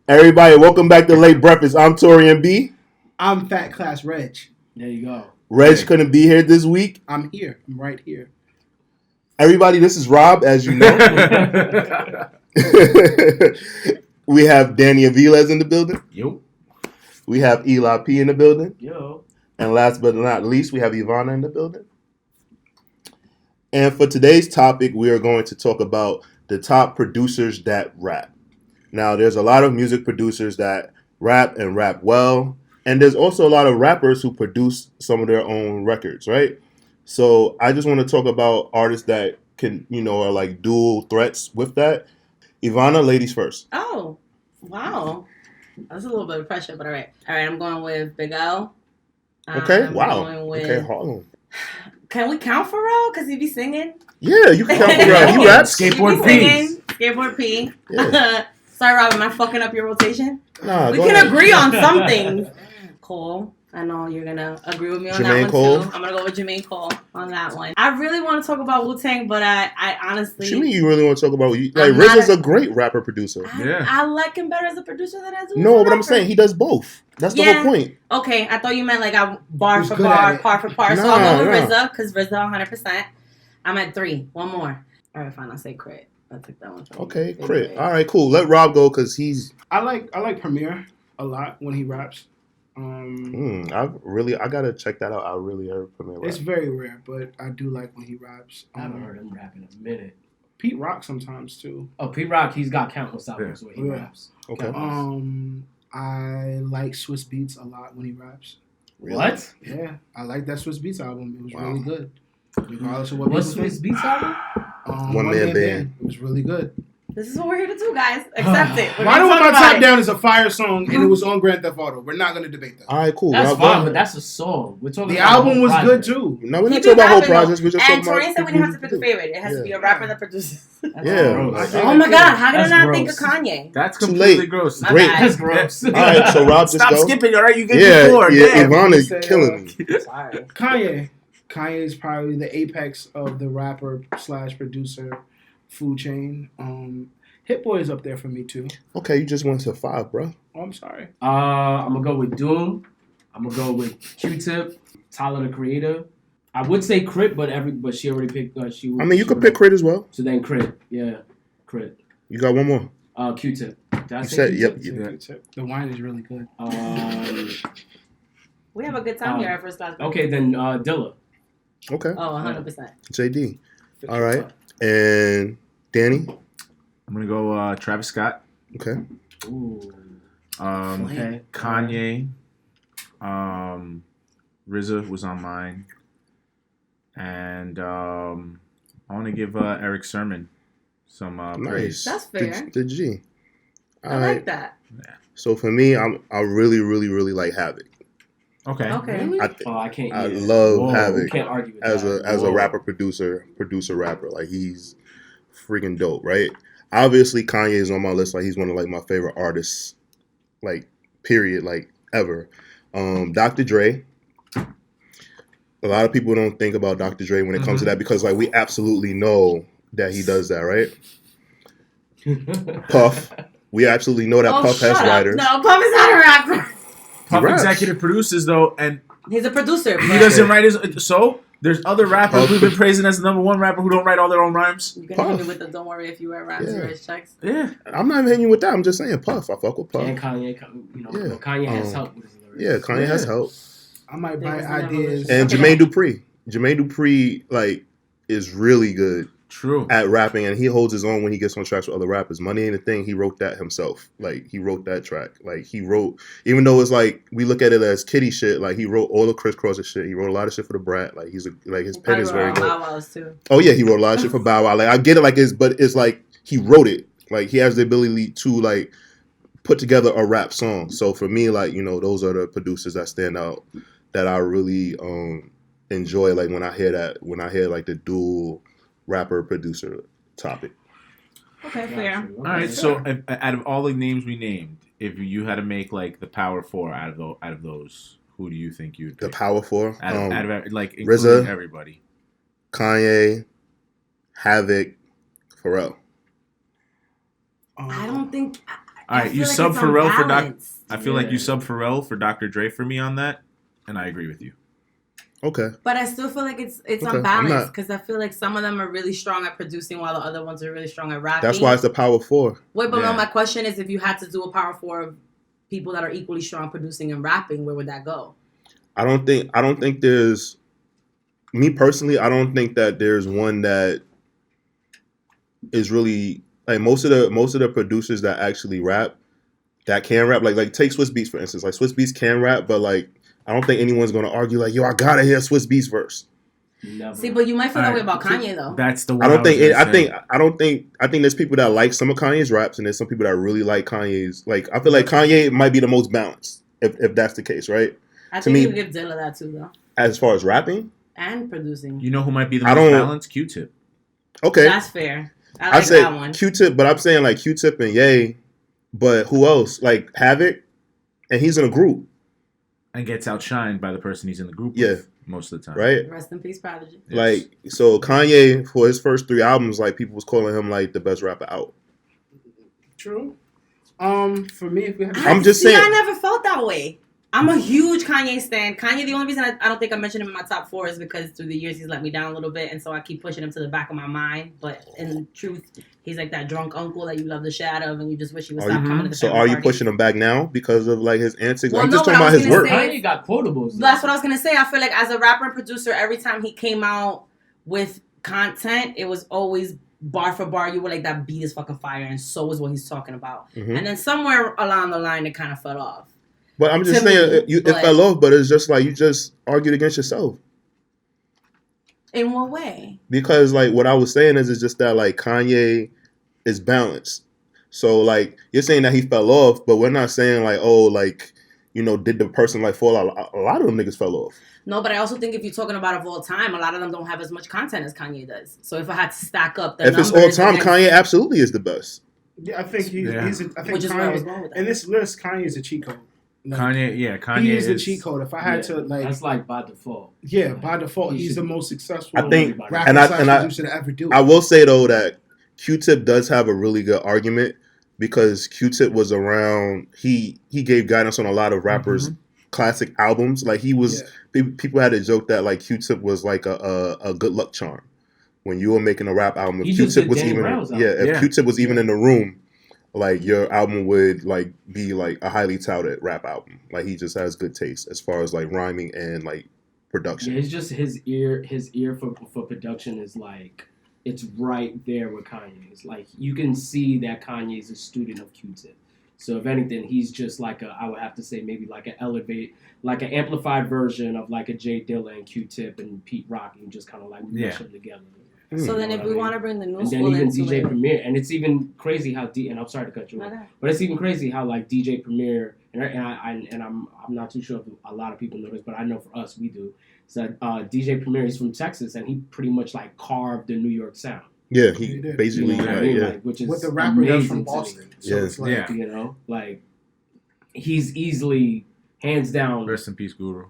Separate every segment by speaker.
Speaker 1: Everybody, welcome back to Late Breakfast. I'm Torian B.
Speaker 2: I'm Fat Class Reg.
Speaker 3: There you go.
Speaker 1: Reg couldn't be here this week.
Speaker 2: I'm here. I'm right here.
Speaker 1: Everybody, this is Rob, as you know. We have Danny Aviles in the building.
Speaker 4: Yo.
Speaker 1: We have Eli P in the building.
Speaker 3: Yo.
Speaker 1: And last but not least, we have Ivana in the building. And for today's topic, we are going to talk about the top producers that rap. Now, there's a lot of music producers that rap and rap well. And there's also a lot of rappers who produce some of their own records, right? So I just want to talk about artists that can, are like dual threats with that. Ivana, ladies first.
Speaker 5: Oh, wow. That's a little bit of pressure, but all right. All right, I'm going with Big L.
Speaker 1: Okay,
Speaker 5: I'm
Speaker 1: wow.
Speaker 5: going with-
Speaker 1: Okay, Harlem.
Speaker 5: Can we count Pharrell? Because he be singing.
Speaker 1: Yeah, you can count Pharrell. He raps.
Speaker 4: Skateboard
Speaker 5: He be
Speaker 4: P.
Speaker 5: singing. Skateboard P.
Speaker 1: Yeah.
Speaker 5: Sorry, Rob, am I fucking up your rotation?
Speaker 1: Nah,
Speaker 5: We
Speaker 1: go
Speaker 5: can
Speaker 1: ahead.
Speaker 5: agree on some things. Cole. I know you're going to agree with me on
Speaker 1: Jermaine
Speaker 5: that one,
Speaker 1: Cole.
Speaker 5: too. I'm going to go with Jermaine Cole on that one. I really want to talk about Wu-Tang, but I honestly...
Speaker 1: What you mean you really want to talk about? Like,
Speaker 5: I'm
Speaker 1: RZA's
Speaker 5: not
Speaker 1: a great rapper producer.
Speaker 4: Yeah.
Speaker 5: I like him better as a producer than as a
Speaker 1: No, but
Speaker 5: rapper.
Speaker 1: I'm saying he does both. That's the
Speaker 5: Yeah.
Speaker 1: whole point.
Speaker 5: Okay, I thought you meant like I bar
Speaker 2: Who's
Speaker 5: for
Speaker 2: good
Speaker 5: bar,
Speaker 2: at it?
Speaker 5: par for par. So
Speaker 1: Nah,
Speaker 5: I'll go with
Speaker 1: nah.
Speaker 5: RZA, because RZA 100%. I'm at 3. One more. All right, fine. I'll say Crit. I'll take that one. from you.
Speaker 1: Okay,
Speaker 5: Big
Speaker 1: Crit.
Speaker 5: Crit.
Speaker 1: All right, cool. Let Rob go because he's.
Speaker 2: I like Premier a lot when he raps.
Speaker 1: I gotta check that out. I really heard from him.
Speaker 2: It's very rare, but I do like when he raps.
Speaker 3: I haven't heard him rap in a minute.
Speaker 2: Pete Rock sometimes too.
Speaker 3: Oh, Pete Rock, he's got countless albums where he
Speaker 2: Yeah.
Speaker 3: raps.
Speaker 1: Okay.
Speaker 2: I like Swiss Beats a lot when he raps.
Speaker 1: Really?
Speaker 3: What?
Speaker 2: Yeah, I like that Swiss Beats album. It was
Speaker 1: Wow.
Speaker 2: really good. Regardless of what
Speaker 3: What's
Speaker 2: people
Speaker 3: Swiss
Speaker 2: think.
Speaker 3: Beats album?
Speaker 1: One Man Band.
Speaker 2: It was really good.
Speaker 5: This is what we're here to do, guys. Accept it. We're
Speaker 2: Why
Speaker 5: gonna
Speaker 2: do
Speaker 5: talk
Speaker 2: My
Speaker 5: about
Speaker 2: Top
Speaker 5: it.
Speaker 2: Down is a fire song and it was on Grand Theft Auto. We're not going to debate that.
Speaker 1: All right, cool.
Speaker 3: That's
Speaker 1: Rob,
Speaker 3: fine,
Speaker 1: go.
Speaker 3: but that's a song. We're talking
Speaker 2: The
Speaker 3: about
Speaker 2: album
Speaker 3: whole
Speaker 2: was good
Speaker 3: project.
Speaker 2: too.
Speaker 1: No, we're
Speaker 5: He
Speaker 1: not
Speaker 5: be
Speaker 1: talking about whole
Speaker 5: rapping, though.
Speaker 1: projects. We're just
Speaker 5: And
Speaker 1: talking about.
Speaker 5: Torian said we didn't have to pick a favorite. It has to be a rapper that produces.
Speaker 3: That's
Speaker 1: Yeah.
Speaker 3: gross.
Speaker 2: I
Speaker 5: Oh my God! How did I
Speaker 3: That's
Speaker 5: not think of
Speaker 3: gross.
Speaker 5: Kanye?
Speaker 4: That's
Speaker 1: Too
Speaker 4: completely
Speaker 1: late.
Speaker 4: gross.
Speaker 5: My
Speaker 1: Great.
Speaker 5: bad.
Speaker 3: That's gross.
Speaker 1: All right, so Rob just
Speaker 4: Stop
Speaker 1: go.
Speaker 4: skipping, all right? You get
Speaker 1: Yeah,
Speaker 4: before.
Speaker 1: yeah.
Speaker 4: Damn.
Speaker 1: Ivana is
Speaker 2: Say,
Speaker 1: killing me.
Speaker 5: Sorry.
Speaker 2: Kanye. Kanye is probably the apex of the rapper / producer food chain. Hit Boy is up there for me too.
Speaker 1: Okay, you just went to 5, bro.
Speaker 2: Oh, I'm sorry.
Speaker 3: I'm gonna go with Doom. I'm gonna go with Q-Tip, Tyler the Creator. I would say Crit, but she already picked.
Speaker 1: I mean, you could pick Crit as well.
Speaker 3: So then Crit, yeah, Crit.
Speaker 1: You got one more.
Speaker 3: Q-Tip. Did I
Speaker 1: You
Speaker 3: say
Speaker 1: said,
Speaker 3: Q-Tip?
Speaker 1: yep.
Speaker 2: The wine is really good.
Speaker 5: We have a good time here at First Class.
Speaker 3: Okay, then Dilla.
Speaker 1: Okay.
Speaker 5: Oh, 100%.
Speaker 1: JD. All right. And Danny.
Speaker 4: I'm going to go Travis Scott.
Speaker 1: Okay.
Speaker 3: Ooh.
Speaker 4: Okay. Kanye. RZA was on mine. And I want to give Eric Sermon some praise.
Speaker 1: Nice.
Speaker 5: That's fair.
Speaker 1: The G.
Speaker 5: I
Speaker 1: All
Speaker 5: like
Speaker 1: right.
Speaker 5: that.
Speaker 1: So for me, I really, really, really like Havoc.
Speaker 4: Okay.
Speaker 5: Okay.
Speaker 3: I can't.
Speaker 1: I
Speaker 3: yeah.
Speaker 1: love
Speaker 3: Whoa,
Speaker 1: Havoc
Speaker 3: you can't argue with
Speaker 1: as
Speaker 3: that.
Speaker 1: a
Speaker 3: Whoa.
Speaker 1: rapper producer rapper. Like he's freaking dope, right? Obviously, Kanye is on my list. Like he's one of like my favorite artists, like period, like ever. Dr. Dre. A lot of people don't think about Dr. Dre when it comes to that because like we absolutely know that he does that, right? Puff. We absolutely know that Puff has
Speaker 5: shut up.
Speaker 1: writers.
Speaker 5: No, Puff is not a rapper.
Speaker 4: Puff
Speaker 1: raps.
Speaker 4: executive produces, though, and
Speaker 5: He's a producer.
Speaker 4: he
Speaker 5: but
Speaker 4: doesn't write his... So, there's other rappers
Speaker 1: Puff.
Speaker 4: we've been praising as the number one rapper who don't write all their own rhymes.
Speaker 5: You can hit me
Speaker 1: Puff.
Speaker 5: with the "Don't worry if you wear rhymes,
Speaker 1: Yeah.
Speaker 5: you write checks."
Speaker 4: Yeah.
Speaker 1: I'm not even hitting you with that. I'm just saying Puff. I fuck with Puff.
Speaker 3: And Kanye,
Speaker 1: Yeah.
Speaker 3: Kanye has help with his lyrics.
Speaker 1: Yeah, Kanye has
Speaker 4: Yeah.
Speaker 1: help.
Speaker 2: I might buy
Speaker 5: There's an
Speaker 2: ideas.
Speaker 5: evolution.
Speaker 1: And Jermaine Dupri. Jermaine Dupri, like, is really good
Speaker 4: True.
Speaker 1: at rapping, and he holds his own when he gets on tracks with other rappers. Money Ain't a Thing, he wrote that himself. Like, he wrote that track. Like, he wrote, even though it's like, we look at it as kiddie shit, like, he wrote all the Criss Cross's shit. He wrote a lot of shit for the Brat. Like, his pen is very good.
Speaker 5: Bow Wow's too.
Speaker 1: Oh, yeah, he wrote a lot of shit for Bow Wow. Like, I get it, like, but it's like, he wrote it. Like, he has the ability to, like, put together a rap song. So, for me, like, those are the producers that stand out that I really enjoy, like, when I hear like the dual rapper producer topic.
Speaker 5: Okay, fair.
Speaker 4: All right, so out of all the names we named, if you had to make like the power four out of those, who do you think you'd
Speaker 1: The
Speaker 4: pick?
Speaker 1: Power Four.
Speaker 4: Out of like including
Speaker 1: RZA.
Speaker 4: everybody?
Speaker 1: Kanye, Havoc, Pharrell.
Speaker 5: I don't think
Speaker 4: All right, you
Speaker 5: feel
Speaker 4: sub
Speaker 5: it's
Speaker 4: Pharrell for Doc.
Speaker 5: unbalanced.
Speaker 4: I feel like
Speaker 3: Yeah.
Speaker 4: you sub Pharrell for Dr. Dre for me on that, and I agree with you.
Speaker 1: Okay.
Speaker 5: But I still feel like it's
Speaker 1: Okay, I'm
Speaker 5: unbalanced
Speaker 1: not-
Speaker 5: because I feel like some of them are really strong at producing while the other ones are really strong at rapping.
Speaker 1: That's why it's the power four.
Speaker 5: Wait, but no,
Speaker 4: Yeah.
Speaker 5: my question is, if you had to do a power four of people that are equally strong producing and rapping, where would that go?
Speaker 1: I don't think there's, me personally, I don't think that there's one that is really like most of the producers that actually rap, that can rap, like take Swiss Beats for instance. Like Swiss Beats can rap, but like I don't think anyone's gonna argue like, yo, I gotta hear Swiss Beats verse.
Speaker 3: Never.
Speaker 5: See, but you might feel that way
Speaker 4: Alright,
Speaker 5: about Kanye though.
Speaker 4: That's the one.
Speaker 1: I don't think
Speaker 4: was
Speaker 1: it, I
Speaker 4: gonna
Speaker 1: think
Speaker 4: say.
Speaker 1: I think there's people that like some of Kanye's raps and there's some people that really like Kanye's. Like I feel like Kanye might be the most balanced if that's the case, right?
Speaker 5: I
Speaker 1: to
Speaker 5: think
Speaker 1: me-
Speaker 5: you would give Dilla that too though,
Speaker 1: As far as rapping,
Speaker 5: and producing.
Speaker 4: You know who might be the
Speaker 1: I
Speaker 4: most
Speaker 1: don't-
Speaker 4: balanced? Q-Tip.
Speaker 1: okay.
Speaker 5: That's fair. I
Speaker 1: I
Speaker 5: like
Speaker 1: say
Speaker 5: that one.
Speaker 1: Q-Tip, but I'm saying like Q-Tip and Ye, but who else? Like Havoc, and he's in a group,
Speaker 4: And gets outshined by the person he's in the group
Speaker 1: Yeah.
Speaker 4: with most of the time.
Speaker 1: right?
Speaker 5: Rest in peace, Prodigy.
Speaker 4: Yes.
Speaker 1: Like so, Kanye for his first 3 albums, like people was calling him like the best rapper out.
Speaker 2: True. For me, if we had to
Speaker 1: I'm just
Speaker 5: See,
Speaker 1: saying-
Speaker 5: I never felt that way. I'm a huge Kanye stan. Kanye, the only reason I don't think I mentioned him in my top 4 is because through the years he's let me down a little bit, and so I keep pushing him to the back of my mind. But in truth, he's like that drunk uncle that you love the shit out of, and you just wish he would
Speaker 1: Are
Speaker 5: stop
Speaker 1: you-
Speaker 5: coming to the
Speaker 1: So
Speaker 5: family
Speaker 1: are you
Speaker 5: parties.
Speaker 1: pushing him back now because of like his antics?
Speaker 5: Well,
Speaker 1: I'm
Speaker 5: no,
Speaker 1: just
Speaker 5: what
Speaker 1: talking
Speaker 5: I
Speaker 1: about
Speaker 5: was
Speaker 1: his
Speaker 5: gonna
Speaker 1: work.
Speaker 5: say-
Speaker 3: Kanye got quotables. though.
Speaker 5: That's what I was gonna say. I feel like as a rapper and producer, every time he came out with content, it was always bar for bar. You were like, that beat is fucking fire, and so is what he's talking about.
Speaker 1: Mhm.
Speaker 5: And then somewhere along the line, it kind of fell off.
Speaker 1: But I'm just
Speaker 5: To me,
Speaker 1: saying it
Speaker 5: but-
Speaker 1: fell off. But it's just like you just argued against yourself.
Speaker 5: In what way?
Speaker 1: Because like what I was saying is it's just that like Kanye is balanced. So like you're saying that he fell off, but we're not saying like, oh, like, you know, did the person like fall out? A lot of them niggas fell off.
Speaker 5: No, but I also think if you're talking about of all time, a lot of them don't have as much content as Kanye does. So if I had to stack up the
Speaker 1: If it's
Speaker 5: numbers,
Speaker 1: all time,
Speaker 5: then-
Speaker 1: Kanye absolutely is the best.
Speaker 2: Yeah, I think
Speaker 4: Yeah.
Speaker 2: he's. I think
Speaker 5: which is where I was
Speaker 2: Kanye.
Speaker 5: going with that.
Speaker 2: In this list, Kanye is a cheat code. Like,
Speaker 4: Kanye
Speaker 2: he is the
Speaker 4: is
Speaker 2: cheat code. If I had
Speaker 3: Yeah,
Speaker 2: to like,
Speaker 3: that's like by default.
Speaker 2: yeah, by default,
Speaker 3: He
Speaker 2: he's
Speaker 3: should-
Speaker 2: the most successful
Speaker 1: I think-
Speaker 2: rapper
Speaker 1: and I-
Speaker 2: slash
Speaker 1: and I-
Speaker 2: producer to ever do it.
Speaker 1: I will say though that Q-Tip does have a really good argument because Q-Tip was around. He gave guidance on a lot of rappers' classic albums. Like he was. People had a joke that like Q-Tip was like a good luck charm when you were making a rap album. If
Speaker 3: He just
Speaker 1: Q-Tip
Speaker 3: did
Speaker 1: was
Speaker 3: Danny
Speaker 1: even
Speaker 3: Brown's album.
Speaker 1: if
Speaker 4: Yeah.
Speaker 1: Q-Tip was even in the room, like your album would like be like a highly touted rap album. Like he just has good taste as far as like rhyming and like production.
Speaker 3: Yeah, it's just his ear for production is like it's right there with Kanye's. Like you can see that Kanye's a student of Q-Tip. So if anything, he's just like I would have to say maybe like an amplified version of like a Jay Dilla and Q-Tip and Pete Rock, and just kind of like
Speaker 4: Yeah.
Speaker 3: mush them together.
Speaker 5: So then,
Speaker 3: You know
Speaker 5: if
Speaker 3: what
Speaker 5: we
Speaker 3: I mean?
Speaker 5: want to bring the new
Speaker 3: And then
Speaker 5: school
Speaker 3: even
Speaker 5: into
Speaker 3: DJ
Speaker 5: it,
Speaker 3: Premier, and it's even crazy how and I'm sorry to cut you off, but it's even crazy how like DJ Premier and I'm not too sure if a lot of people know this, but I know for us we do. So DJ Premier is from Texas, and he pretty much like carved the New York sound.
Speaker 1: Yeah,
Speaker 2: He
Speaker 1: he
Speaker 2: did.
Speaker 1: basically
Speaker 3: You know what I
Speaker 1: yeah,
Speaker 3: mean?
Speaker 1: yeah.
Speaker 3: Like, which is
Speaker 2: with the rapper that's
Speaker 3: amazing
Speaker 2: from
Speaker 3: to me.
Speaker 2: Boston. So
Speaker 1: Yeah.
Speaker 2: it's like,
Speaker 4: Yeah.
Speaker 3: You know, like he's easily hands down.
Speaker 4: Rest in peace, Guru.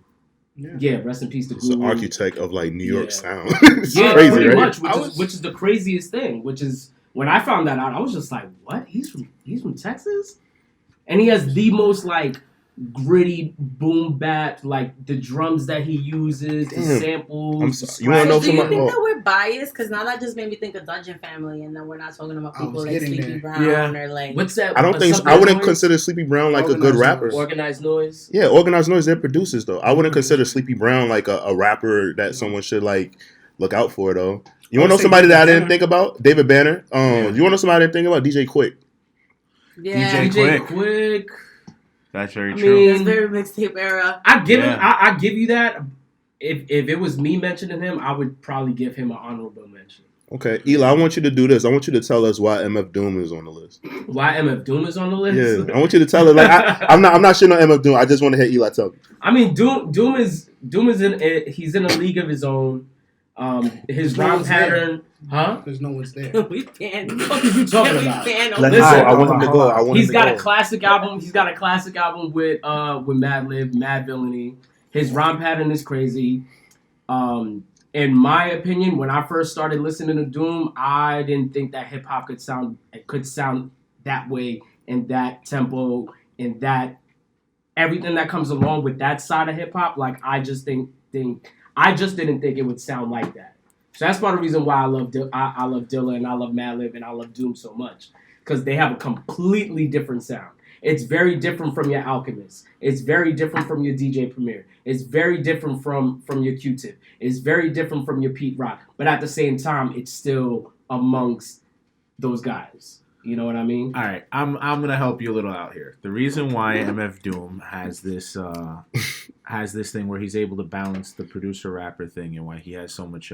Speaker 3: Yeah, rest in peace to
Speaker 1: He's the
Speaker 3: Guru.
Speaker 1: architect of like New York
Speaker 3: Yeah.
Speaker 1: sound. It's
Speaker 3: Yeah,
Speaker 1: crazy,
Speaker 3: pretty
Speaker 1: right?
Speaker 3: much.
Speaker 2: I
Speaker 3: Which is the craziest thing. Which is when I found that out, I was just like, "What? He's from Texas?" And he has the most like gritty boom bap, like the drums that he uses, the
Speaker 1: Damn.
Speaker 3: samples.
Speaker 1: I'm
Speaker 3: the
Speaker 1: sorry. You wanna know
Speaker 5: So do you
Speaker 1: somebody-
Speaker 5: think
Speaker 1: oh.
Speaker 5: that we're biased? Because now that just made me think of Dungeon Family, and then we're not talking about
Speaker 2: I
Speaker 5: people
Speaker 2: was
Speaker 5: like
Speaker 2: getting
Speaker 5: Sleepy
Speaker 2: there.
Speaker 5: Brown
Speaker 4: Yeah.
Speaker 5: or like.
Speaker 3: What's that?
Speaker 1: I don't think
Speaker 3: Subway
Speaker 1: I wouldn't
Speaker 3: Noise?
Speaker 1: consider Sleepy Brown like a good
Speaker 2: Organized
Speaker 1: rapper.
Speaker 2: Noise.
Speaker 3: Organized Noise.
Speaker 1: Yeah, Organized Noise, they're producers though. I wouldn't consider Sleepy Brown like a rapper that someone should like look out for though. You
Speaker 2: I
Speaker 1: want to
Speaker 2: would
Speaker 1: know
Speaker 2: say
Speaker 1: somebody that I
Speaker 2: David
Speaker 1: didn't
Speaker 2: Banner.
Speaker 1: think about? David Banner.
Speaker 4: Yeah.
Speaker 1: You want to know somebody I didn't think about? DJ Quick.
Speaker 5: Yeah,
Speaker 4: DJ
Speaker 3: DJ
Speaker 4: Quick.
Speaker 3: Quick.
Speaker 4: That's very
Speaker 3: I
Speaker 4: true.
Speaker 3: mean,
Speaker 5: it's very mixtape era.
Speaker 3: I give him.
Speaker 4: Yeah.
Speaker 3: I give you that. If it was me mentioning him, I would probably give him an honorable mention.
Speaker 1: Okay, Eli, I want you to do this. I want you to tell us why MF Doom is on the list.
Speaker 3: Why MF Doom is on the list?
Speaker 1: Yeah, I want you to tell us. Like, I'm not shitting on MF Doom. I just want to hear Eli tell me.
Speaker 3: I mean, Doom is in. He's in a league of his own. His
Speaker 2: No
Speaker 3: rhyme
Speaker 2: one's there.
Speaker 3: pattern, huh?
Speaker 2: because no one's there.
Speaker 5: We can't.
Speaker 3: What the fuck is you talking
Speaker 5: We
Speaker 3: about?
Speaker 5: can't.
Speaker 1: Let
Speaker 3: Listen,
Speaker 1: him go. I want him to go. I want
Speaker 3: He's
Speaker 1: him
Speaker 3: got
Speaker 1: to
Speaker 3: a
Speaker 1: go.
Speaker 3: classic album. He's got a classic album with Madlib, Mad Villainy. His rhyme pattern is crazy. In my opinion, when I first started listening to Doom, I didn't think that hip hop could sound that way and that tempo and that everything that comes along with that side of hip hop. Like I just didn't think it would sound like that. So that's part of the reason why I love Dilla and I love Madlib and I love Doom so much, because they have a completely different sound. It's very different from your Alchemist. It's very different from your DJ Premier. It's very different from your Q-Tip. It's very different from your Pete Rock. But at the same time, it's still amongst those guys. You know what I mean?
Speaker 4: All right, I'm gonna help you a little out here. The reason why MF Doom has this thing where he's able to balance the producer rapper thing and why he has so much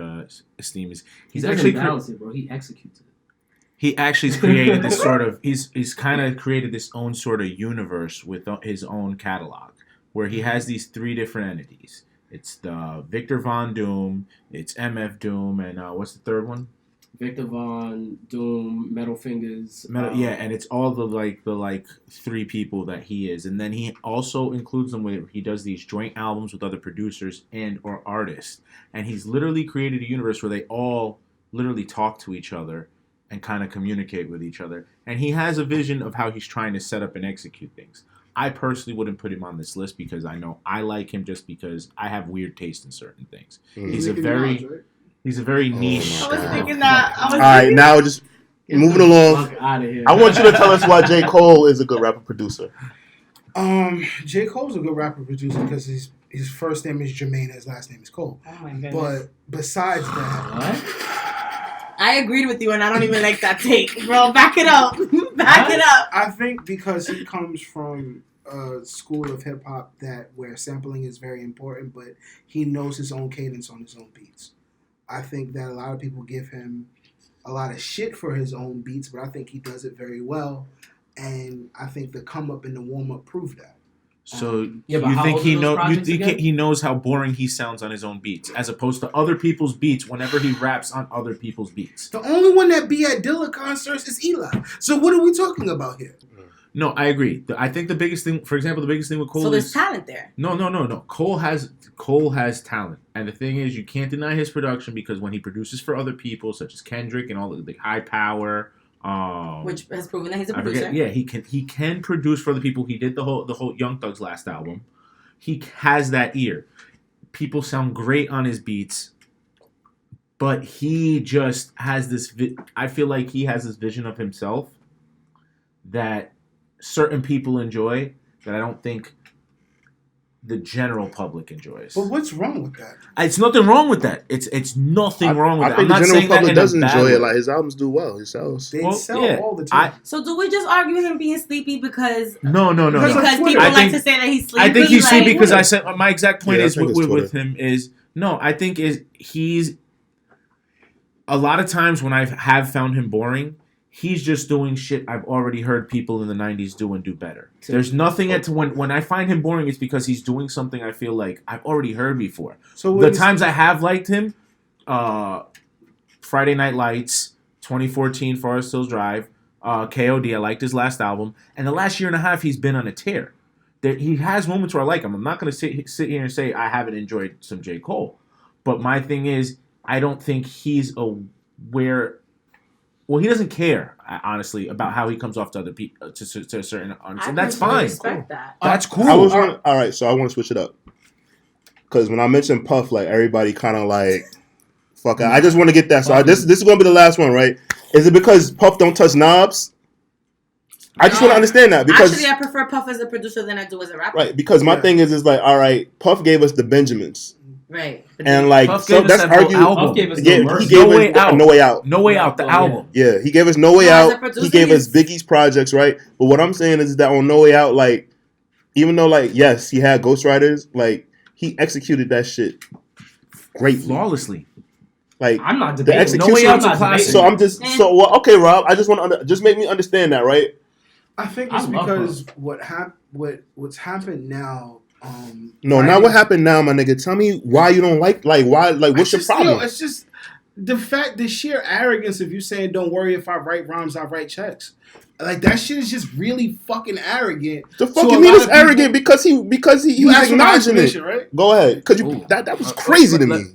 Speaker 4: esteem is
Speaker 3: He doesn't balance it, bro. He executes it.
Speaker 4: He actually's created this sort of he's kind of created this own sort of universe with his own catalog where he has these three different entities. It's the Victor Von Doom, it's MF Doom, and what's the third one?
Speaker 3: Victor Von Doom, Metal Fingers.
Speaker 4: Yeah, and it's all the three people that he is, and then he also includes them where he does these joint albums with other producers and or artists, and he's literally created a universe where they all literally talk to each other and kind of communicate with each other. And he has a vision of how he's trying to set up and execute things. I personally wouldn't put him on this list because I know I like him just because I have weird taste in certain things. He's a very niche.
Speaker 5: I was
Speaker 4: guy.
Speaker 5: thinking that.
Speaker 1: All right, now just moving along.
Speaker 3: Out of here.
Speaker 1: I want you to tell us why J. Cole is a good rapper producer.
Speaker 2: J. Cole's a good rapper producer because his first name is Jermaine, his last name is Cole.
Speaker 5: Oh my goodness.
Speaker 2: But besides that,
Speaker 3: What?
Speaker 5: I agreed with you, and I don't even like that take, bro. Back it up. Back it up.
Speaker 2: I think because he comes from a school of hip hop where sampling is very important, but he knows his own cadence on his own beats. I think that a lot of people give him a lot of shit for his own beats, but I think he does it very well, and I think the come up and the warm up prove that.
Speaker 4: So
Speaker 3: Yeah, but
Speaker 4: you
Speaker 3: how
Speaker 4: think
Speaker 3: old
Speaker 4: he
Speaker 3: are those projects again?
Speaker 4: he knows how boring he sounds on his own beats, as opposed to other people's beats whenever he raps on other people's beats.
Speaker 2: The only one that be at Dilla concerts is Eli. So what are we talking about here?
Speaker 4: No, I agree. I think the biggest thing, for example, with Cole
Speaker 5: So there's
Speaker 4: is
Speaker 5: talent there.
Speaker 4: no. Cole has talent, and the thing is, you can't deny his production because when he produces for other people, such as Kendrick and all the High Power.
Speaker 5: Which has proven that he's a
Speaker 4: I
Speaker 5: producer.
Speaker 4: forget. Yeah, he can produce for other people. He did the whole Young Thug's last album. He has that ear. People sound great on his beats, but he just has this. I feel like he has this vision of himself that certain people enjoy that I don't think the general public enjoys.
Speaker 2: But what's wrong with that?
Speaker 4: It's nothing wrong with that. It's nothing wrong with
Speaker 1: I
Speaker 4: that.
Speaker 1: think
Speaker 4: I'm not
Speaker 1: the general
Speaker 4: saying that
Speaker 1: public
Speaker 4: in a
Speaker 1: does
Speaker 4: bad
Speaker 1: enjoy it.
Speaker 4: way.
Speaker 1: Like his albums do well. He sells.
Speaker 2: They
Speaker 4: Well,
Speaker 2: sell
Speaker 4: yeah,
Speaker 2: all the time.
Speaker 5: So do we just argue him being sleepy because
Speaker 4: No.
Speaker 2: Because
Speaker 5: because
Speaker 2: Twitter.
Speaker 5: people
Speaker 4: I
Speaker 5: like
Speaker 4: think-
Speaker 5: to say that he's sleepy?
Speaker 4: I think he's
Speaker 5: like,
Speaker 4: sleepy because I said my exact point
Speaker 1: Yeah, I
Speaker 4: is
Speaker 1: think it's
Speaker 4: with
Speaker 1: Twitter.
Speaker 4: him is no. I think he's a lot of times when I have found him boring, he's just doing shit I've already heard people in the '90s do and do better. There's nothing when I find him boring, it's because he's doing something I feel like I've already heard before.
Speaker 2: So
Speaker 4: The times I have liked him, Friday Night Lights, 2014 Forest Hills Drive, KOD. I liked his last album, and the last year and a half he's been on a tear. He has moments where I like him. I'm not going to sit here and say I haven't enjoyed some J. Cole, but my thing is I don't think he's aware. Well, he doesn't care, honestly, about how he comes off to other people, to a certain artists, and that's fine.
Speaker 5: Respect that.
Speaker 4: That's cool.
Speaker 1: All right, so I want to switch it up because when I mentioned Puff, like everybody kind of like, fuck. I just want to get that. So this is gonna be the last one, right? Is it because Puff don't touch knobs? I just want to understand that because
Speaker 5: Actually, I prefer Puff as a producer than I do as a rapper.
Speaker 1: right because my
Speaker 2: Yeah.
Speaker 1: thing is like, all right, Puff gave us the Benjamins
Speaker 5: Right. But
Speaker 1: and like
Speaker 4: Puff
Speaker 1: so
Speaker 4: gave us
Speaker 1: that's
Speaker 4: that whole
Speaker 1: argued.
Speaker 4: album.
Speaker 3: Puff gave us
Speaker 1: Yeah,
Speaker 3: No Mercy.
Speaker 1: he gave
Speaker 4: No
Speaker 1: us
Speaker 4: Way Out.
Speaker 1: No Way Out.
Speaker 4: No Way Out, the
Speaker 3: Oh, yeah.
Speaker 4: album.
Speaker 1: Yeah, he gave us No Way
Speaker 5: No, as a
Speaker 1: Out.
Speaker 5: producer,
Speaker 1: He gave us
Speaker 5: he's-
Speaker 1: Biggie's projects, right? But what I'm saying is that on No Way Out, like, even though, like, yes, he had ghostwriters, like, he executed that shit greatly.
Speaker 4: Flawlessly.
Speaker 1: Like,
Speaker 3: I'm not
Speaker 1: the
Speaker 3: debating.
Speaker 1: execution.
Speaker 4: No Way Out's a
Speaker 3: I'm not
Speaker 4: classic.
Speaker 1: So I'm just okay, Rob. I just want to just make me understand that, right?
Speaker 2: I think
Speaker 3: I
Speaker 2: it's
Speaker 3: love
Speaker 2: because what's happened now.
Speaker 1: No, not what happened now, my nigga. Tell me why you don't like why what's your problem?
Speaker 2: It's just the sheer arrogance of you saying, "Don't worry, if I write rhymes, I write checks." Like that shit is just really fucking arrogant.
Speaker 1: The
Speaker 2: So
Speaker 1: fuck
Speaker 2: a
Speaker 1: you mean
Speaker 2: lot
Speaker 1: it's
Speaker 2: of people-
Speaker 1: arrogant because he
Speaker 2: You
Speaker 1: was
Speaker 2: asked for my
Speaker 1: acknowledging it.
Speaker 2: explanation, right?
Speaker 1: Go ahead, because
Speaker 4: Ooh.
Speaker 1: that was crazy to
Speaker 4: let-
Speaker 1: me.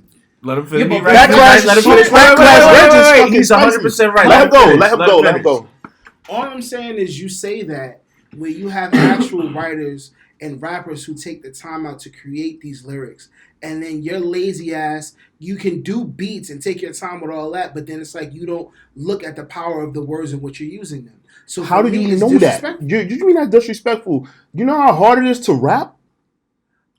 Speaker 4: Let him finish.
Speaker 3: Yeah, but
Speaker 1: Backlash-
Speaker 4: Let him
Speaker 1: shit,
Speaker 4: finish.
Speaker 1: Backlash Records
Speaker 4: Wait.
Speaker 1: fucking
Speaker 4: He's
Speaker 1: spicy.
Speaker 4: 100% right.
Speaker 1: Let him go.
Speaker 4: finish.
Speaker 1: Let him go.
Speaker 2: All I'm saying is you say that where you have actual writers and rappers who take the time out to create these lyrics, and then your lazy ass, you can do beats and take your time with all that, but then it's like you don't look at the power of the words in which you're using them. So
Speaker 1: How
Speaker 2: for
Speaker 1: did
Speaker 2: me,
Speaker 1: you
Speaker 2: it's
Speaker 1: know that?
Speaker 2: disrespectful.
Speaker 1: You mean that's disrespectful? You know how hard it is to rap?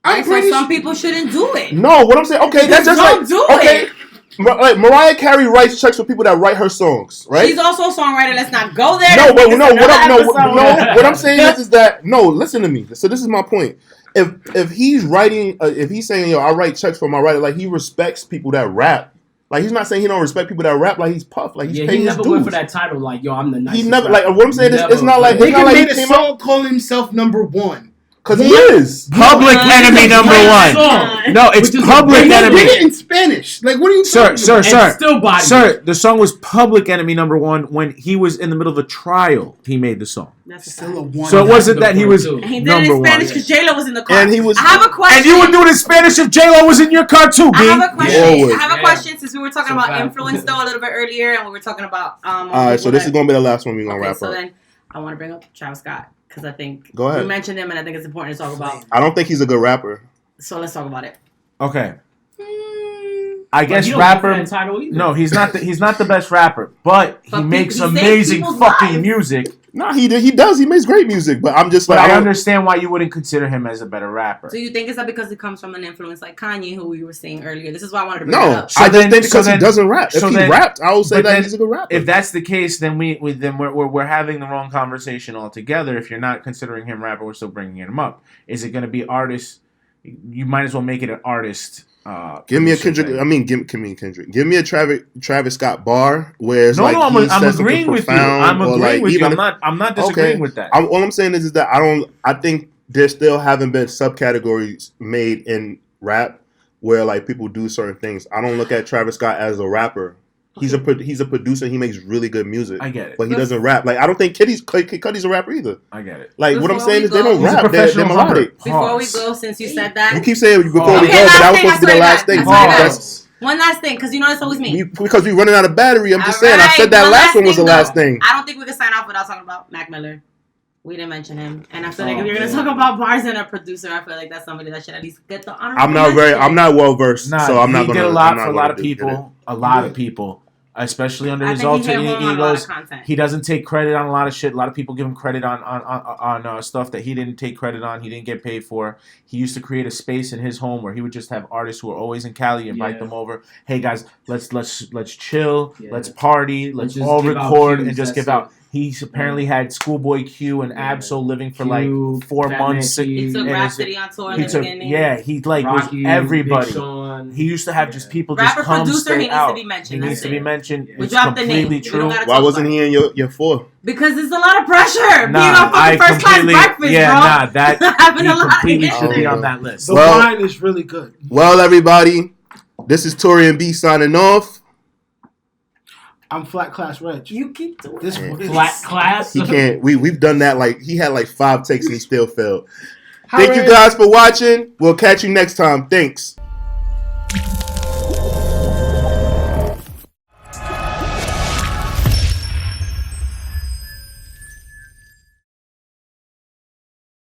Speaker 2: I'm
Speaker 5: So
Speaker 2: pretty
Speaker 5: some
Speaker 2: sure.
Speaker 5: people shouldn't do it.
Speaker 1: No, what I'm saying, okay, that's just
Speaker 5: Don't
Speaker 1: like
Speaker 5: do
Speaker 1: okay.
Speaker 5: it.
Speaker 1: Like Mariah Carey writes checks for people that write her songs, right?
Speaker 5: She's also a songwriter. Let's not go there.
Speaker 1: No, but
Speaker 5: That's
Speaker 1: no,
Speaker 5: another episode.
Speaker 1: what I'm saying is that no. Listen to me. So this is my point. If he's writing, if he's saying, yo, I write checks for my writer, like he respects people that rap. Like he's not saying he don't respect people that rap. Like he's Puff. Like he's
Speaker 3: Yeah,
Speaker 1: paying
Speaker 3: he
Speaker 1: his
Speaker 3: never
Speaker 1: dues.
Speaker 3: went for that title. Like, yo, I'm the nicest.
Speaker 1: He never
Speaker 3: rapper.
Speaker 1: like what I'm saying is it's
Speaker 3: Never.
Speaker 1: not like it's
Speaker 2: Nigga
Speaker 1: not like
Speaker 2: made
Speaker 1: he
Speaker 2: a
Speaker 1: came
Speaker 2: song
Speaker 1: out
Speaker 2: calling himself #1.
Speaker 1: because he is.
Speaker 4: Public Enemy number one.
Speaker 3: Song.
Speaker 4: No, it's
Speaker 3: Which is a
Speaker 4: Public
Speaker 3: great
Speaker 2: They
Speaker 4: Enemy.
Speaker 2: did it in Spanish. Like, what are you
Speaker 4: Sir,
Speaker 2: talking
Speaker 4: sir,
Speaker 2: about?
Speaker 4: sir.
Speaker 3: And still body.
Speaker 4: Sir, the song was Public Enemy number one when he was in the middle of a trial. He made the song.
Speaker 5: That's a
Speaker 2: Still
Speaker 5: fact.
Speaker 2: a one.
Speaker 4: So it wasn't
Speaker 3: That's
Speaker 4: that he
Speaker 3: the
Speaker 4: was
Speaker 3: point,
Speaker 5: And he did
Speaker 4: number
Speaker 5: it in Spanish
Speaker 4: one.
Speaker 5: because J-Lo was in the car.
Speaker 1: And he was-
Speaker 5: I have a question.
Speaker 4: And you would do it in Spanish if J-Lo was in your car too, B.
Speaker 5: I have a question.
Speaker 1: Always.
Speaker 5: I have a
Speaker 3: Yeah.
Speaker 5: question since we were talking
Speaker 3: So
Speaker 5: about
Speaker 3: fact.
Speaker 5: influence though a little bit earlier, and we were talking about.
Speaker 1: All right, so this is gonna be the last one we're gonna
Speaker 5: Okay,
Speaker 1: wrap
Speaker 5: so
Speaker 1: up.
Speaker 5: then I want to bring up Travis Scott because I think
Speaker 1: Go ahead.
Speaker 5: we mentioned him, and I think it's important to talk about.
Speaker 1: I don't think he's a good rapper.
Speaker 5: So let's talk about it.
Speaker 4: Okay.
Speaker 5: Mm,
Speaker 4: I guess
Speaker 3: He don't go for
Speaker 4: rapper.
Speaker 3: that title either.
Speaker 4: No, he's not the best rapper, but he
Speaker 5: But
Speaker 4: makes
Speaker 5: he saves
Speaker 4: amazing
Speaker 5: people's
Speaker 4: fucking
Speaker 5: lives.
Speaker 4: music.
Speaker 1: No, he does. He makes great music, but I'm just
Speaker 4: But
Speaker 1: like
Speaker 4: I
Speaker 1: I don't.
Speaker 4: understand why you wouldn't consider him as a better rapper.
Speaker 5: So you think it's that because it comes from an influence like Kanye, who we were saying earlier? This is why I wanted to bring it
Speaker 1: No,
Speaker 5: up.
Speaker 4: So
Speaker 1: I just
Speaker 4: then-
Speaker 1: think
Speaker 4: so
Speaker 1: because he
Speaker 4: then-
Speaker 1: doesn't rap. If
Speaker 4: so
Speaker 1: he
Speaker 4: then-
Speaker 1: rapped, I will say
Speaker 4: but
Speaker 1: that
Speaker 4: then
Speaker 1: he's a good rapper.
Speaker 4: If that's the case, then we're having the wrong conversation altogether. If you're not considering him rapper, we're still bringing him up. Is it going to be artist? You might as well make it an artist.
Speaker 1: Give me a
Speaker 4: producer
Speaker 1: Kendrick.
Speaker 4: thing.
Speaker 1: I mean, give me a Kendrick. Give me a Travis Scott bar where it's
Speaker 4: No,
Speaker 1: like
Speaker 4: no,
Speaker 1: he
Speaker 4: I'm
Speaker 1: says
Speaker 4: agreeing
Speaker 1: something
Speaker 4: with you.
Speaker 1: profound
Speaker 4: I'm
Speaker 1: or
Speaker 4: agreeing
Speaker 1: like
Speaker 4: with you.
Speaker 1: even
Speaker 4: I'm not disagreeing
Speaker 1: Okay.
Speaker 4: with that.
Speaker 1: all I'm saying is that I think there still haven't been subcategories made in rap where like people do certain things. I don't look at Travis Scott as a rapper. He's a producer. He makes really good music,
Speaker 4: I get it.
Speaker 1: but he doesn't rap. Like I don't think Kid Cudi's a rapper either.
Speaker 4: I get it.
Speaker 1: Like what I'm
Speaker 5: Before
Speaker 1: saying
Speaker 5: we
Speaker 1: is they
Speaker 5: go-
Speaker 1: don't
Speaker 4: He's a
Speaker 1: rap. They're
Speaker 4: professional
Speaker 1: melodic.
Speaker 4: rapper.
Speaker 5: Before we
Speaker 4: Pause.
Speaker 5: go, since you said that,
Speaker 1: You keep saying before we
Speaker 5: Okay,
Speaker 1: go, but that
Speaker 5: last
Speaker 1: was
Speaker 5: thing,
Speaker 1: supposed to be
Speaker 5: I
Speaker 1: the
Speaker 5: swear
Speaker 1: last
Speaker 5: to
Speaker 1: thing.
Speaker 5: God.
Speaker 4: Pause.
Speaker 1: That's-
Speaker 5: one last thing, because you know it's always me.
Speaker 1: because we're running out of battery. I'm just
Speaker 5: All
Speaker 1: saying. I
Speaker 5: right,
Speaker 1: said that
Speaker 5: one
Speaker 1: last one was the
Speaker 5: thing,
Speaker 1: last
Speaker 5: though.
Speaker 1: thing.
Speaker 5: I don't think we can sign off without talking about Mac Miller. We didn't mention him, and I feel like
Speaker 4: Oh,
Speaker 5: if you're gonna
Speaker 4: man.
Speaker 5: talk about bars and a producer, I feel like that's somebody that should at least get the honor.
Speaker 1: I'm not well versed,
Speaker 4: Nah,
Speaker 1: so I'm not
Speaker 4: he
Speaker 1: gonna.
Speaker 4: did a
Speaker 1: I'm
Speaker 4: lot
Speaker 1: not
Speaker 4: for a
Speaker 1: gonna
Speaker 4: lot of
Speaker 1: get it.
Speaker 4: people. A lot of people, especially under
Speaker 5: I
Speaker 4: his
Speaker 5: think
Speaker 4: alter
Speaker 5: he hit home on a lot of
Speaker 4: egos.
Speaker 5: content.
Speaker 4: He doesn't take credit on a lot of shit. A lot of people give him credit on stuff that he didn't take credit on. He didn't get paid for. He used to create a space in his home where he would just have artists who are always in Cali, invite
Speaker 3: Yeah.
Speaker 4: them over. Hey guys, let's chill,
Speaker 3: Yeah.
Speaker 4: let's party, let's
Speaker 3: just
Speaker 4: all
Speaker 3: give out
Speaker 4: record
Speaker 3: cues,
Speaker 4: and just
Speaker 3: that's
Speaker 4: give out.
Speaker 3: it.
Speaker 4: He's apparently had Schoolboy Q and
Speaker 3: Yeah.
Speaker 4: Absol living for
Speaker 3: Q,
Speaker 4: like 4
Speaker 3: Fat
Speaker 4: months.
Speaker 3: Man
Speaker 5: He
Speaker 3: Key,
Speaker 5: took
Speaker 4: and
Speaker 5: Rhapsody on tour in
Speaker 4: He
Speaker 5: the
Speaker 4: took,
Speaker 5: beginning.
Speaker 4: yeah, he like
Speaker 3: Rocky,
Speaker 4: was everybody.
Speaker 3: Big Sean.
Speaker 4: He used to have just people just
Speaker 5: Rapper,
Speaker 4: come
Speaker 5: producer,
Speaker 4: stay
Speaker 5: he needs to
Speaker 4: out.
Speaker 5: be mentioned,
Speaker 4: He
Speaker 5: that's
Speaker 4: needs to
Speaker 5: it.
Speaker 4: be mentioned.
Speaker 5: We
Speaker 4: It's
Speaker 5: dropped the name.
Speaker 4: completely
Speaker 5: We
Speaker 4: true.
Speaker 5: don't gotta
Speaker 1: Why
Speaker 5: talk
Speaker 1: wasn't
Speaker 5: about
Speaker 1: he in your four?
Speaker 5: Because it's a lot of pressure.
Speaker 4: Nah,
Speaker 5: being on
Speaker 4: I
Speaker 5: fucking first class
Speaker 4: completely,
Speaker 5: breakfast,
Speaker 4: yeah,
Speaker 5: bro.
Speaker 4: nah, that
Speaker 5: Having
Speaker 4: he
Speaker 5: a lot of
Speaker 4: completely
Speaker 5: issues.
Speaker 4: should be
Speaker 1: Oh,
Speaker 4: on
Speaker 1: no.
Speaker 4: that list.
Speaker 2: The
Speaker 1: Well-
Speaker 2: wine is really good.
Speaker 1: Well, everybody, this is Tori and B signing off.
Speaker 2: I'm Flat Class Reg.
Speaker 5: You keep doing
Speaker 2: This
Speaker 1: Yeah.
Speaker 2: one is
Speaker 3: Flat class.
Speaker 1: He can't. We've done that. Like he had like 5 takes and he still failed.
Speaker 2: Hi,
Speaker 1: Thank you
Speaker 2: Reg.
Speaker 1: guys for watching. We'll catch you next time. Thanks.